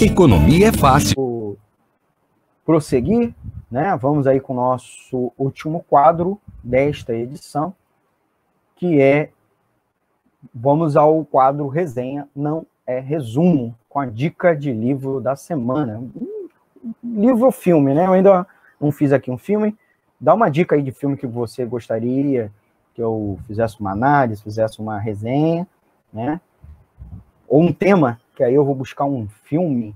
Economia é fácil. Prosseguir, né? Vamos aí com o nosso último quadro desta edição, que é, vamos ao quadro resenha, não é resumo, com a dica de livro da semana. Livro ou filme, né? Eu ainda não fiz aqui um filme. Dá uma dica aí de filme que você gostaria que eu fizesse uma análise, fizesse uma resenha, né? Ou um tema, que aí eu vou buscar um filme.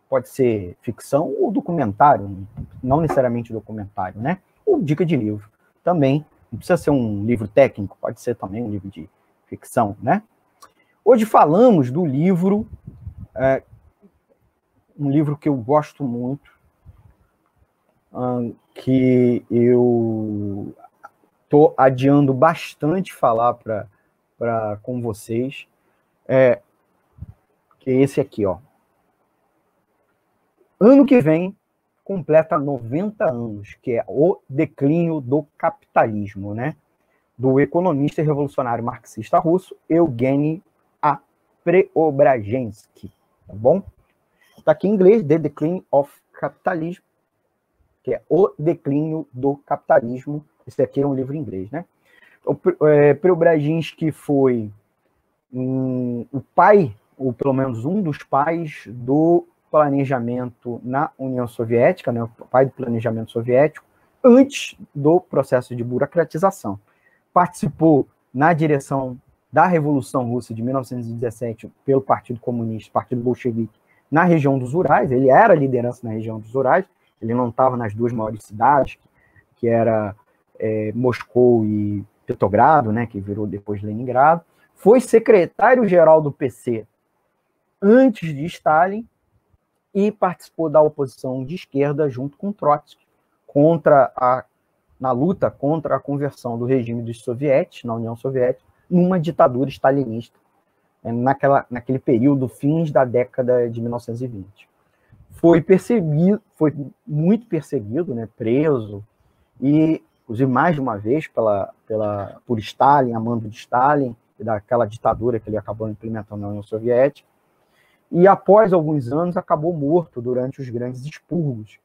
Pode ser ficção ou documentário, não necessariamente documentário, né? Ou dica de livro. Também, não precisa ser um livro técnico, pode ser também um livro de ficção, né? Hoje falamos do livro, um livro que eu gosto muito, que eu estou adiando bastante falar com vocês, que é esse aqui, ó. Ano que vem, completa 90 anos, que é O Declínio do Capitalismo, né? Do economista e revolucionário marxista russo, Evgeny Preobrazhensky, tá bom? Está aqui em inglês, The Decline of Capitalism, que é O Declínio do Capitalismo. Esse aqui é um livro em inglês, né? O Preobrazhensky foi o pai, ou pelo menos um dos pais do planejamento na União Soviética, né, o pai do planejamento soviético, antes do processo de burocratização. Participou na direção da Revolução Russa de 1917 pelo Partido Comunista, Partido Bolchevique, na região dos Urais. Ele era liderança na região dos Urais, ele não estava nas duas maiores cidades, que era Moscou e Petrogrado, né, que virou depois Leningrado. Foi secretário-geral do PC antes de Stalin, e participou da oposição de esquerda junto com Trotsky na luta contra a conversão do regime dos sovietes, na União Soviética, numa ditadura stalinista, naquele período, fins da década de 1920. Foi muito perseguido, né, preso, e, inclusive, mais de uma vez por Stalin, a mando de Stalin, e daquela ditadura que ele acabou implementando na União Soviética. E, após alguns anos, acabou morto durante os grandes expurgos,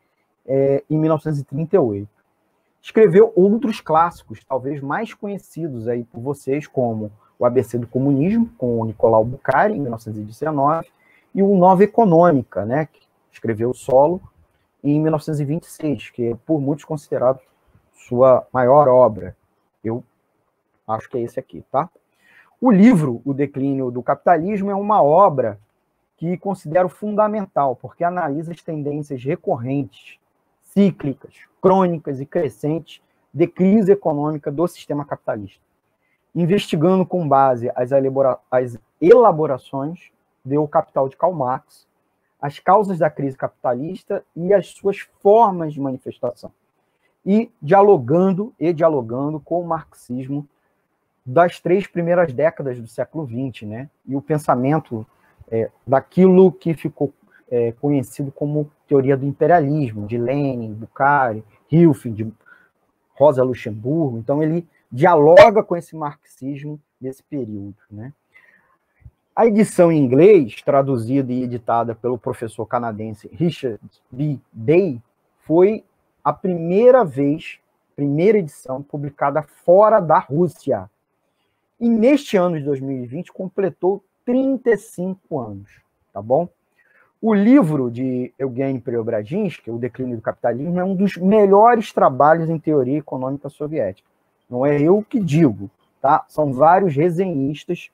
em 1938. Escreveu outros clássicos, talvez mais conhecidos aí por vocês, como O ABC do Comunismo, com o Nicolau Bucari, em 1919, e o Nova Econômica, né, que escreveu solo, em 1926, que é por muitos considerado sua maior obra. Eu acho que é esse aqui, tá? O livro O Declínio do Capitalismo é uma obra que considero fundamental, porque analisa as tendências recorrentes, cíclicas, crônicas e crescentes de crise econômica do sistema capitalista, investigando com base as elaborações do Capital de Karl Marx, as causas da crise capitalista e as suas formas de manifestação, e dialogando com o marxismo das 3 primeiras décadas do século XX, né? E o pensamento daquilo que ficou conhecido como teoria do imperialismo, de Lenin, Bucari, Hilfing, de Rosa Luxemburgo. Então, ele dialoga com esse marxismo desse período, né? A edição em inglês, traduzida e editada pelo professor canadense Richard B. Day, foi a primeira edição publicada fora da Rússia. E neste ano de 2020 completou 35 anos, tá bom? O livro de Evgeny Preobrazhensky, O Declínio do Capitalismo, é um dos melhores trabalhos em teoria econômica soviética. Não é eu que digo, tá? São vários resenhistas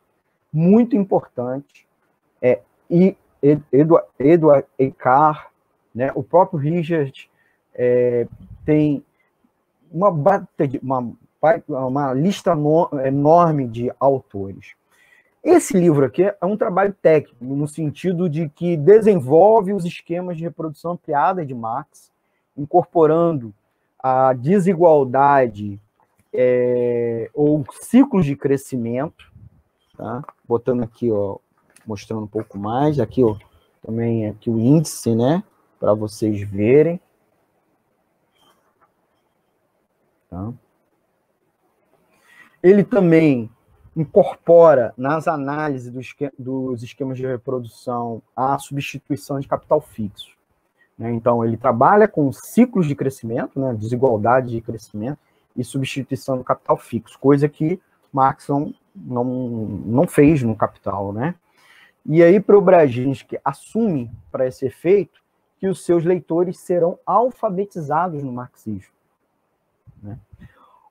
muito importantes, e Eduard Eckart, né? O próprio Richard tem uma lista enorme de autores. Esse livro aqui é um trabalho técnico, no sentido de que desenvolve os esquemas de reprodução ampliada de Marx, incorporando a desigualdade ou ciclos de crescimento, tá? Botando aqui, ó, mostrando um pouco mais, aqui, ó, também aqui o índice, né, para vocês verem. Tá? Ele também incorpora nas análises dos esquemas de reprodução a substituição de capital fixo. Né? Então, ele trabalha com ciclos de crescimento, né? Desigualdade de crescimento e substituição do capital fixo, coisa que Marx não fez no Capital. Né? E aí, Preobrazhensky assume, para esse efeito, que os seus leitores serão alfabetizados no marxismo. Né?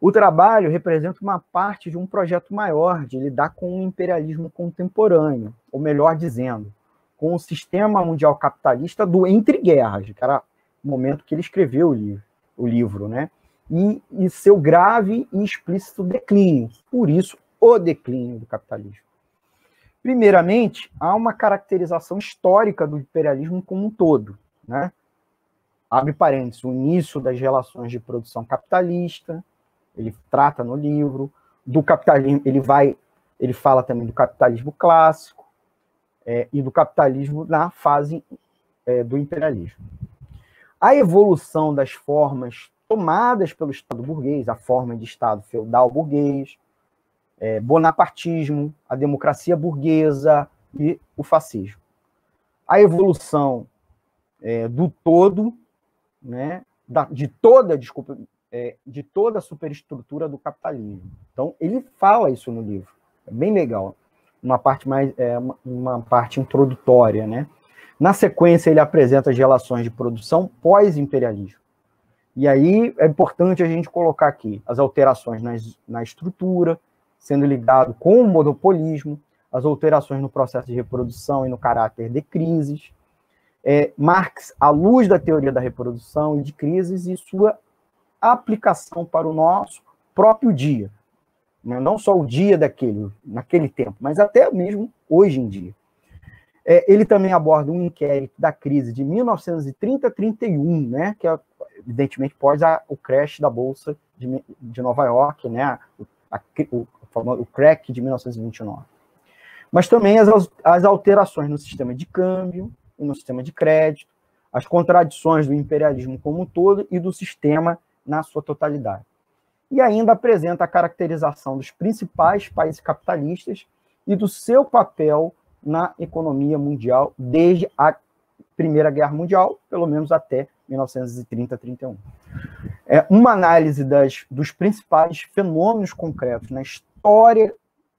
O trabalho representa uma parte de um projeto maior de lidar com o imperialismo contemporâneo, ou melhor dizendo, com o sistema mundial capitalista do entre-guerras, que era o momento que ele escreveu o livro, né? E seu grave e explícito declínio, por isso, o declínio do capitalismo. Primeiramente, há uma caracterização histórica do imperialismo como um todo, né? Abre parênteses, o início das relações de produção capitalista, ele trata no livro, do capitalismo, ele fala também do capitalismo clássico e do capitalismo na fase do imperialismo. A evolução das formas tomadas pelo Estado burguês, a forma de Estado feudal burguês, bonapartismo, a democracia burguesa e o fascismo. A evolução do todo, né, de toda a superestrutura do capitalismo. Então, ele fala isso no livro. É bem legal. Uma parte introdutória, né? Na sequência, ele apresenta as relações de produção pós-imperialismo. E aí é importante a gente colocar aqui as alterações na estrutura, sendo ligado com o monopolismo, as alterações no processo de reprodução e no caráter de crises. Marx, à luz da teoria da reprodução e de crises, e sua aplicação para o nosso próprio dia. Não só o dia naquele tempo, mas até mesmo hoje em dia. Ele também aborda um inquérito da crise de 1930-31, né, que é, evidentemente, pós o crash da Bolsa de Nova York, né, o crack de 1929. Mas também as alterações no sistema de câmbio e no sistema de crédito, as contradições do imperialismo como um todo e do sistema na sua totalidade. E ainda apresenta a caracterização dos principais países capitalistas e do seu papel na economia mundial desde a Primeira Guerra Mundial, pelo menos até 1930-31. Uma análise dos principais fenômenos concretos na história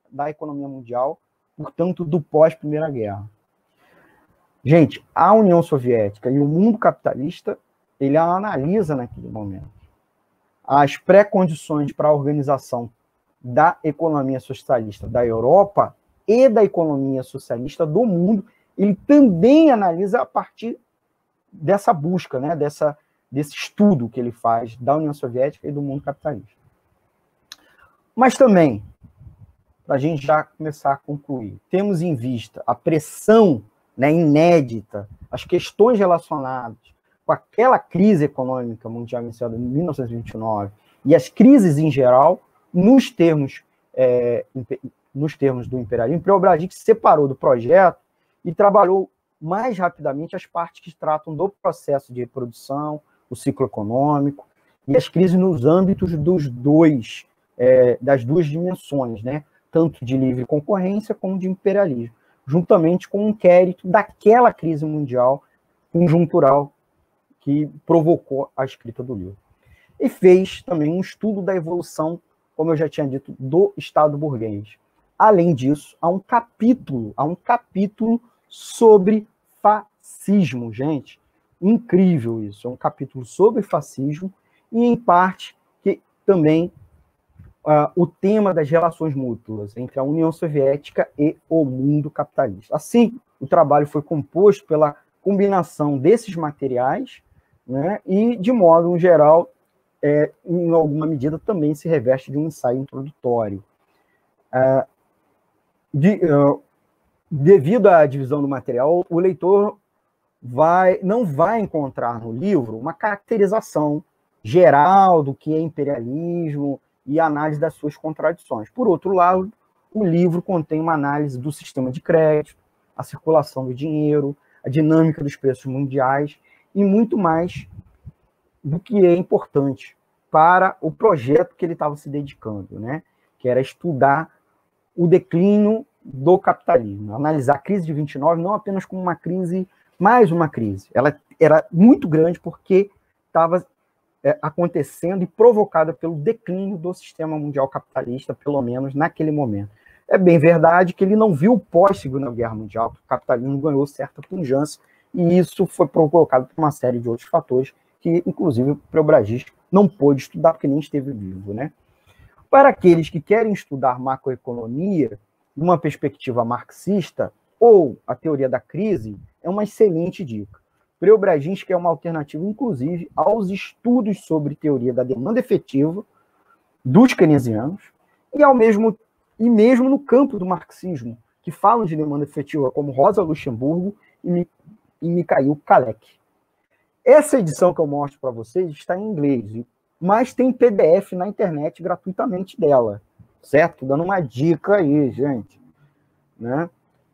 da economia mundial, portanto, do pós-Primeira Guerra. Gente, a União Soviética e o mundo capitalista, ele analisa naquele momento as pré-condições para a organização da economia socialista da Europa e da economia socialista do mundo. Ele também analisa a partir dessa busca, né, desse estudo que ele faz da União Soviética e do mundo capitalista. Mas também, para a gente já começar a concluir, temos em vista a pressão, né, inédita, as questões relacionadas com aquela crise econômica mundial iniciada em 1929 e as crises em geral, nos termos do imperialismo, Preobrazhensky se separou do projeto e trabalhou mais rapidamente as partes que tratam do processo de reprodução, o ciclo econômico e as crises nos âmbitos das duas dimensões, né? Tanto de livre concorrência como de imperialismo, juntamente com um inquérito daquela crise mundial conjuntural que provocou a escrita do livro. E fez também um estudo da evolução, como eu já tinha dito, do Estado burguês. Além disso, há um capítulo sobre fascismo, gente. Incrível isso. É um capítulo sobre fascismo e, em parte, que também o tema das relações mútuas entre a União Soviética e o mundo capitalista. Assim, o trabalho foi composto pela combinação desses materiais, né, e, de modo geral, em alguma medida, também se reveste de um ensaio introdutório. Devido à divisão do material, o leitor não vai encontrar no livro uma caracterização geral do que é imperialismo e análise das suas contradições. Por outro lado, o livro contém uma análise do sistema de crédito, a circulação do dinheiro, a dinâmica dos preços mundiais e muito mais do que é importante para o projeto que ele estava se dedicando, né? Que era estudar o declínio do capitalismo. Analisar a crise de 29 não apenas como uma crise, mais uma crise. Ela era muito grande porque estava acontecendo e provocada pelo declínio do sistema mundial capitalista, pelo menos naquele momento. É bem verdade que ele não viu o pós-Segunda Guerra Mundial, que o capitalismo ganhou certa pujança, e isso foi provocado por uma série de outros fatores que, inclusive, o Preobrazis não pôde estudar porque nem esteve vivo, né? Para aqueles que querem estudar macroeconomia, numa perspectiva marxista, ou a teoria da crise, é uma excelente dica. Preobrazins, que é uma alternativa, inclusive, aos estudos sobre teoria da demanda efetiva dos keynesianos, e mesmo no campo do marxismo, que falam de demanda efetiva, como Rosa Luxemburgo e Mikhail Kalec. Essa edição que eu mostro para vocês está em inglês, mas tem PDF na internet gratuitamente dela, certo? Dando uma dica aí, gente. Né?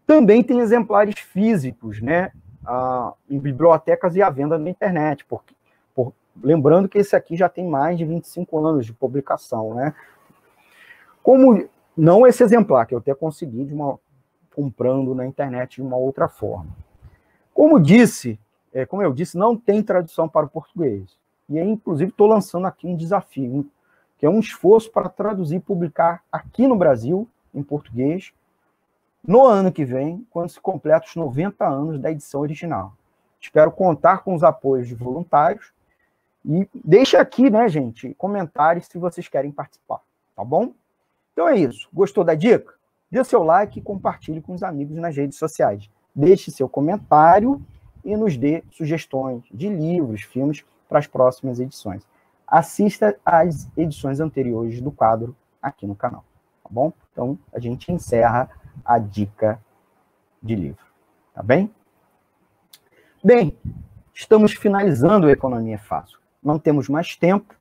Também tem exemplares físicos, né? Em bibliotecas e à venda na internet, lembrando que esse aqui já tem mais de 25 anos de publicação, né? Como não esse exemplar, que eu até consegui comprando na internet de uma outra forma. Como eu disse, não tem tradução para o português. E aí, inclusive, estou lançando aqui um desafio, que é um esforço para traduzir e publicar aqui no Brasil, em português, no ano que vem, quando se completa os 90 anos da edição original. Espero contar com os apoios de voluntários. E deixa aqui, né, gente, comentários se vocês querem participar, tá bom? Então é isso. Gostou da dica? Dê seu like e compartilhe com os amigos nas redes sociais. Deixe seu comentário e nos dê sugestões de livros, filmes para as próximas edições. Assista às edições anteriores do quadro aqui no canal, tá bom? Então, a gente encerra a dica de livro, tá bem? Bem, estamos finalizando o Economia Fácil. Não temos mais tempo,